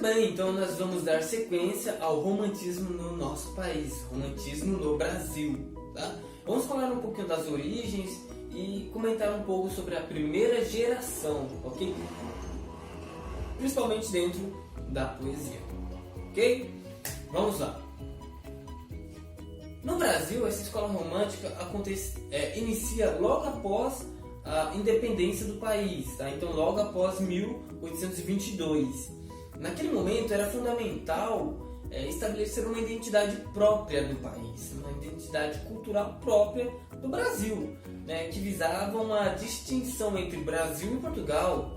Muito bem, então nós vamos dar sequência ao romantismo no nosso país, romantismo no Brasil, tá? Vamos falar um pouquinho das origens e comentar um pouco sobre a primeira geração, ok? Principalmente dentro da poesia, ok? Vamos lá. No Brasil, essa escola romântica inicia logo após a independência do país, tá? Então logo após 1822. Naquele momento era fundamental estabelecer uma identidade própria do país, uma identidade cultural própria do Brasil, né, que visava uma distinção entre Brasil e Portugal.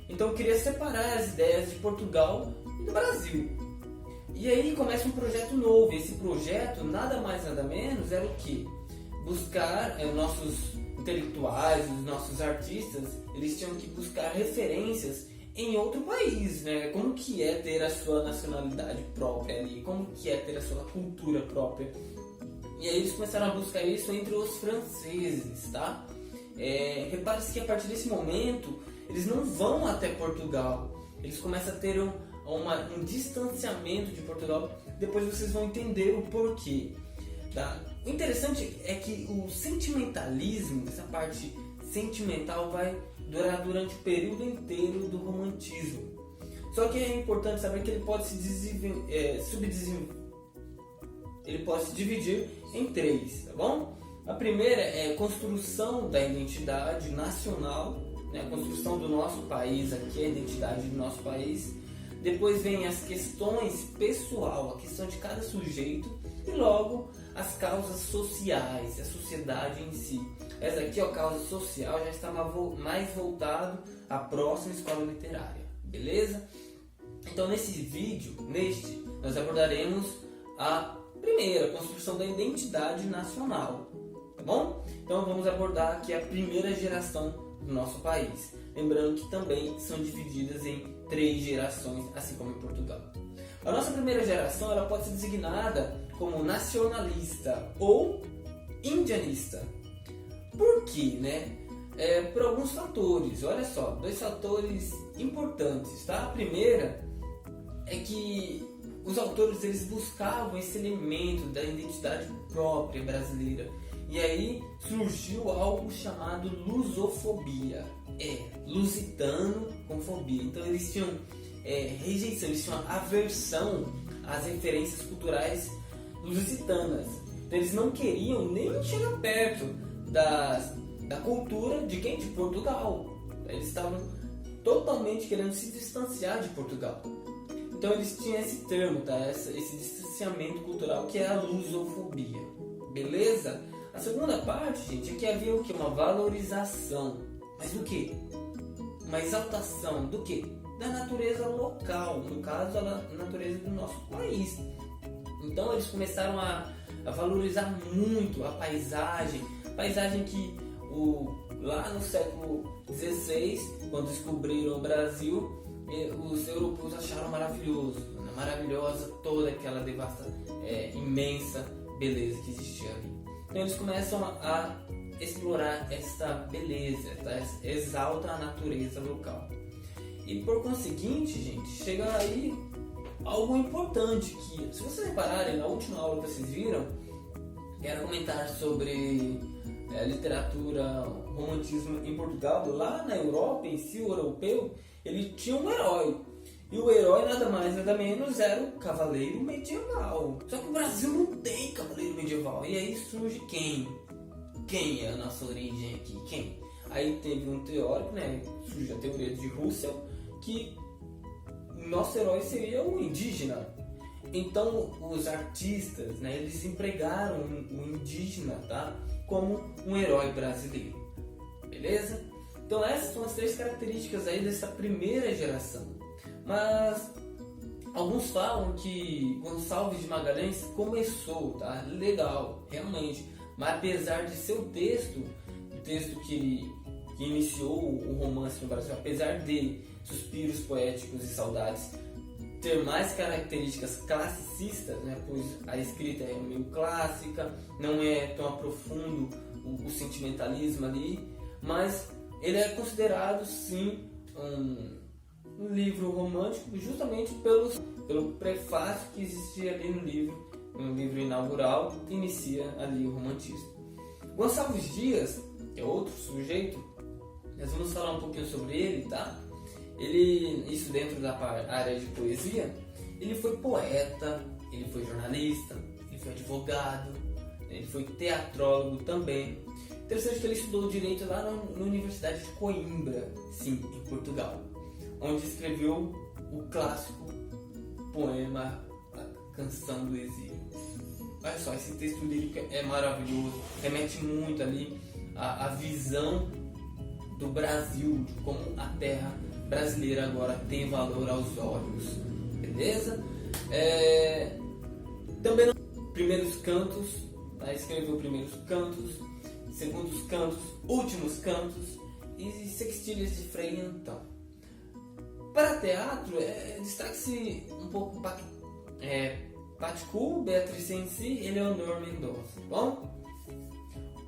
Então queria separar as ideias de Portugal e do Brasil. E aí começa um projeto novo. Esse projeto, nada mais nada menos, era o que? Buscar nossos intelectuais, os nossos artistas, eles tinham que buscar referências em outro país, né? Como que é ter a sua nacionalidade própria ali, como que é ter a sua cultura própria. E aí eles começaram a buscar isso entre os franceses, tá? Repare-se que a partir desse momento, eles não vão até Portugal, eles começam a ter um distanciamento de Portugal. Depois vocês vão entender o porquê, tá? O interessante é que o sentimentalismo, essa parte sentimental, vai durar durante o período inteiro do romantismo. Só que é importante saber que ele pode se dividir em três, tá bom? A primeira é a construção da identidade nacional, né? A construção do nosso país aqui, a identidade do nosso país. Depois vem as questões pessoal, a questão de cada sujeito, e logo as causas sociais, a sociedade em si. Essa aqui, a causa social, já está mais voltado à próxima escola literária, beleza? Então nesse vídeo, nós abordaremos a primeira, a construção da identidade nacional, tá bom? Então vamos abordar aqui a primeira geração do nosso país. Lembrando que também são divididas em 3 gerações, assim como em Portugal. A nossa primeira geração ela pode ser designada como nacionalista ou indianista. Por quê, né? Por alguns fatores. Olha só, 2 fatores importantes, tá? A primeira é que os autores eles buscavam esse elemento da identidade própria brasileira. E aí surgiu algo chamado lusofobia. Lusitano com fobia. Então eles tinham rejeição, eles tinham aversão às referências culturais lusitanas. Então eles não queriam nem chegar perto da cultura de quem? De Portugal. Eles estavam totalmente querendo se distanciar de Portugal. Então eles tinham esse termo, tá? Esse distanciamento cultural que é a lusofobia. Beleza? A segunda parte, gente, é que havia o que? Uma valorização. Mas do que? Uma exaltação do que? Da natureza local, no caso a natureza do nosso país. Então eles começaram a valorizar muito a paisagem que lá no século XVI, quando descobriram o Brasil, os europeus acharam maravilhosa toda aquela imensa beleza que existia ali. Então eles começam a explorar essa beleza, tá? Exalta a natureza local. E por conseguinte, gente, chega aí algo importante que, se vocês repararem, na última aula que vocês viram, quero comentar sobre literatura, romantismo em Portugal. Lá na Europa, em si, o europeu, ele tinha um herói. E o herói nada mais nada menos era o cavaleiro medieval. Só que o Brasil não tem cavaleiro medieval. E aí surge quem? Quem é a nossa origem aqui? Quem? Aí teve um teórico, né? Surge a teoria de Russell, que nosso herói seria o indígena. Então os artistas, né, eles empregaram o indígena, tá, como um herói brasileiro. Beleza? Então essas são as 3 características aí dessa primeira geração. Mas alguns falam que Gonçalves de Magalhães começou, tá? Legal, realmente. Mas apesar de seu texto, o texto que iniciou o romance no Brasil, apesar de Suspiros Poéticos e Saudades ter mais características classicistas, né? Pois a escrita é meio clássica, não é tão profundo o sentimentalismo ali, mas ele é considerado sim um livro romântico justamente pelo prefácio que existia ali no livro inaugural, que inicia ali o romantismo. Gonçalves Dias, que é outro sujeito, nós vamos falar um pouquinho sobre ele, tá? Isso dentro da área de poesia, ele foi poeta, ele foi jornalista, ele foi advogado, ele foi teatrólogo também. Interessante que ele estudou direito lá na Universidade de Coimbra, sim, em Portugal, onde escreveu o clássico poema A Canção do Exílio. Olha só, esse texto lírico é maravilhoso, remete muito ali à visão do Brasil, de como a terra brasileira agora tem valor aos olhos, beleza? Também primeiros cantos, tá? Escreveu primeiros cantos, segundos cantos, últimos cantos e sextilhas de Frei Antão. Para teatro, destaque-se um pouco Paticu, Beatriz Sensi e Leonor Mendonça. Bom,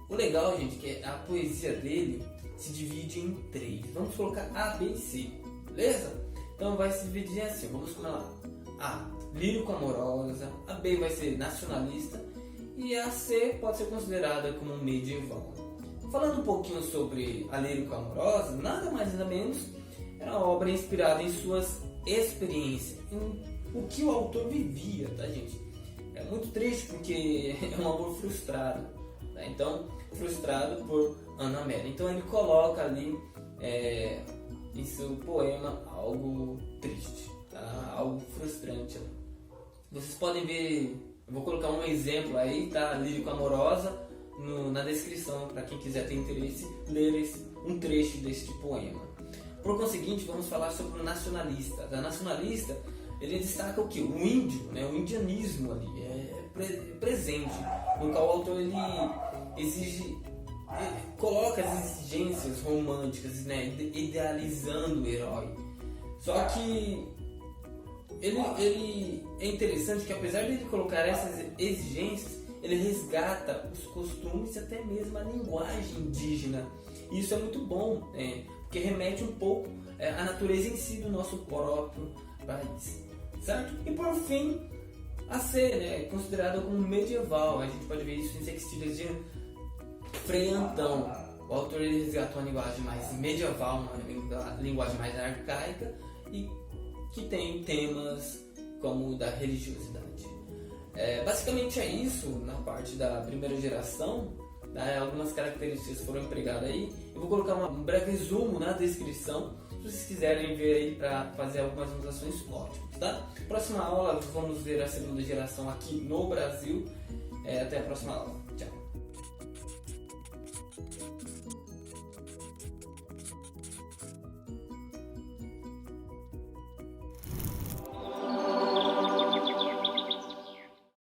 o legal, gente, é que a poesia dele se divide em 3. Vamos colocar A, B e C, beleza? Então vai se dividir assim, vamos começar lá. A, lírico-amorosa, a B vai ser nacionalista e a C pode ser considerada como medieval. Falando um pouquinho sobre a lírico-amorosa, nada mais nada menos é uma obra inspirada em suas experiências, em o que o autor vivia, tá, gente? É muito triste porque é um amor frustrado, tá? Então, frustrado por Ana Amélia. Então ele coloca ali em seu poema algo triste, tá? Algo frustrante. Vocês podem ver, eu vou colocar um exemplo aí, tá? Lírico Amorosa na descrição para quem quiser ter interesse ler um trecho deste poema. Por conseguinte, vamos falar sobre o nacionalista. Da nacionalista, ele destaca o que? O índio, né? O indianismo ali presente, no qual o autor ele coloca as exigências românticas, né? Idealizando o herói. Só que ele é interessante que, apesar de ele colocar essas exigências, ele resgata os costumes e até mesmo a linguagem indígena. E isso é muito bom, porque remete um pouco à natureza em si do nosso próprio país, certo? E por fim, a ser considerada como medieval. A gente pode ver isso em Sextilhas de Frei Antão. O autor ele resgatou uma linguagem mais medieval, uma linguagem mais arcaica e que tem temas como o da religiosidade. Basicamente é isso na parte da primeira geração. Algumas características foram empregadas aí. Eu vou colocar um breve resumo na descrição, se vocês quiserem ver aí para fazer algumas anotações, ótimo, tá? Próxima aula vamos ver a segunda geração aqui no Brasil. Até a próxima aula. Tchau.